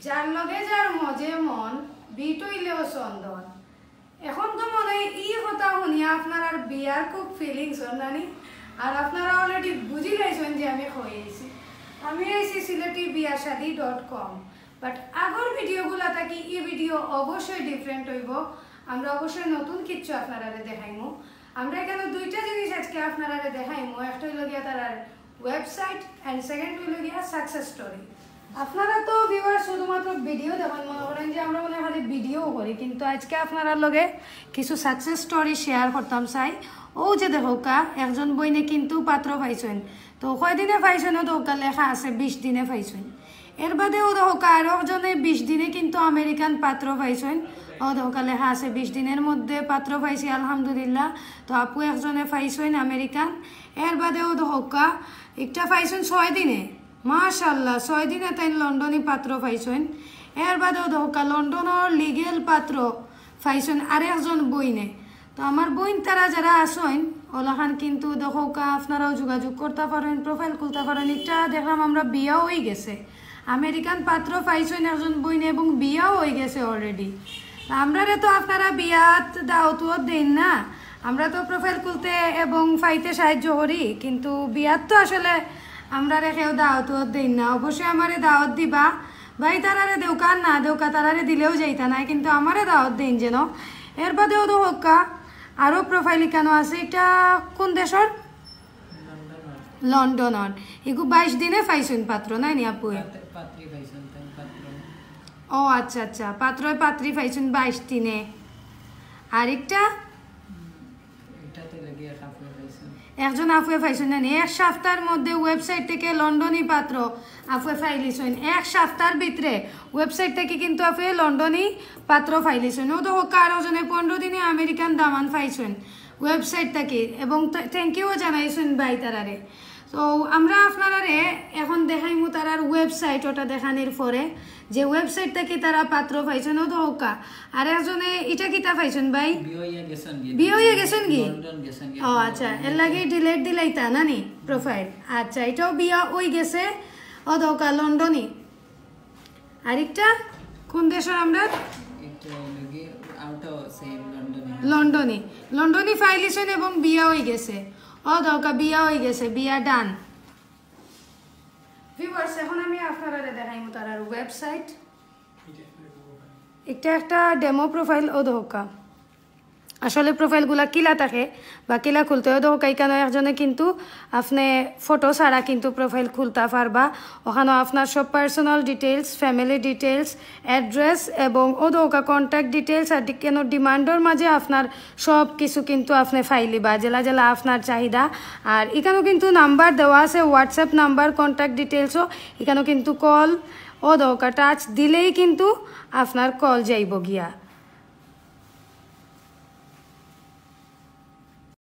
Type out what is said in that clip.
যার লগে যার মজে মন বিট হইলেও চন্দন। এখন তো মনে হয় ই কথা শুনিয়া আপনার আর বিয়ার খুব ফিলিংস জানি, আর আপনারা অলরেডি বুঝি লাইছেন যে আমি হয়েছি। আমি আইছি সিলেটি biyashadi.com, বাট আগর ভিডিওগুলা থাকি এই ভিডিও অবশ্যই ডিফারেন্ট হইব। আমরা অবশ্যই নতুন কিছু আপনারা দেখাইমু। আমরা এখানে দুইটা জিনিস আজকে আপনারা দেখাইমু, একটা হইল গিয়া তার ওয়েবসাইট অ্যান্ড সেকেন্ড হইল গিয়া সাকসেস স্টোরি। আপনারা তো ভিউয়ার শুধুমাত্র ভিডিও দেখেন, মনে করেন যে আমরা মনে খালি ভিডিও করি, কিন্তু আজকে আপনারা লগে কিছু সাকসেস স্টোরি শেয়ার করতাম চাই। ও যে দেখোকা একজন বইনে কিন্তু পাত্র পাইছেন, তো কয়দিনে পাইছেন ও দৌকা লেখা আছে 20 দিনে পাইছেন। এর বাদেও দেখোকা আরো একজনে 20 দিনে কিন্তু আমেরিকান পাত্র পাইছেন, ও দৌকা লেখা আছে 20 দিনের মধ্যে পাত্র পাইছি আলহামদুলিল্লাহ। তো আপু একজনে পাইছেন আমেরিকান। এর বাদেও দেখোকা একটা পাইছেন 6 দিনে, মাশাআল্লাহ 6 দিনে তাই লন্ডনী পাত্র পাইছেন। এর বাদেও দেখোকা লন্ডনের লিগেল পাত্র পাইছেন আরেকজন বইনে। তো আমার বইন তারা যারা আসেন ওলাখান কিন্তু দেখোকা আপনারাও যোগাযোগ করতে পারেন, প্রোফাইল খুলতে পারেন। এটা দেখলাম আমরা বিয়াও হয়ে গেছে, আমেরিকান পাত্র পাইছেন একজন বইনে এবং বিয়াও হয়ে গেছে অলরেডি। আমরা তো আপনারা বিয়াত দাওয়াতও দেন না, আমরা তো প্রোফাইল খুলতে এবং পাইতে সাহায্য করি, কিন্তু বিয়াত তো আসলে আমরা কেউ দাওয়াতও দেন না। অবশ্যই আমারে দাওয়াত দিবা ভাই, তারারে দেউকা না দেউকা তারারে দিলেও যাইতা নাই, কিন্তু আমারে দাওয়াত দিন যেন। এর বাদেও তো হক্কা আরও প্রোফাইল কেন আছে, এটা কোন দেশের? লন্ডনের। এগু 22 দিনে পাইছেন পাত্র নাই নি আপু? ও আচ্ছা আচ্ছা, পাত্রয় পাত্রী পাইছেন 22 দিনে। আরেকটা একজন আফুয়ে পাইছেন না, এক সপ্তাহের মধ্যে ওয়েবসাইট থেকে লন্ডনী পাত্র আফুয়ে ফাইলিছেন। এক সপ্তাহের ভিতরে ওয়েবসাইট থেকে কিন্তু আফুয়ে লন্ডনী পাত্র ফাইলিছেন। ও তো কারো জনে 15 দিনে আমেরিকান দামান পাইছেন ওয়েবসাইট থেকে, এবং থ্যাংক ইউ জানাইছেন ভাই তারারে। তো আমরা আপনারারে এখন দেখাইমু তারার ওয়েবসাইট, ওটা দেখানোর পরে যে ওয়েবসাইট থেকে তারা পাত্র পাইছেন। ও তো হোকা আর একজনে এটা কিতা পাইছেন ভাই? বিয়ে হইয়া গেছেন কি? ও আচ্ছা, এর লাগে ডিলেট দিলাইতা না নি প্রোফাইল? আচ্ছা, এটাও বিয়া হয়ে গেছে। ও তো হোকা লন্ডনী। আরেকটা কোন দেশের? আমরা লন্ডনী। লন্ডনী ফাইলিছেন এবং বিয়া হয়ে গেছে। ও দৌকা বিয়া হয়ে গেছে, বিয়া ডান। ভিউয়ার্স, এখন আমি আপনারা দেখাইমু তারার ওয়েবসাইট। এটা একটা ডেমো প্রোফাইল। ও দৌকা আসলে প্রোফাইলগুলা কিলা থাকে বা কিলা খুলতে হয় দৌকা, কেন একজনে কিন্তু আপনি ফটো ছাড়া কিন্তু প্রোফাইল খুলতে পারবা। ওখানে আপনার সব personal details, family details, address এবং ও দৌকা কন্ট্যাক্ট ডিটেলস আর কেন ডিমান্ডের মাঝে আপনার সব কিছু কিন্তু আপনি ফাইলিবা জেলা জেলা আপনার চাহিদা। আর এখানেও কিন্তু নাম্বার দেওয়া আছে, হোয়াটসঅ্যাপ নাম্বার, কন্ট্যাক্ট ডিটেলসও। এখানেও কিন্তু কল ও দৌকা টাচ দিলেই কিন্তু আপনার কল যাইব গিয়া।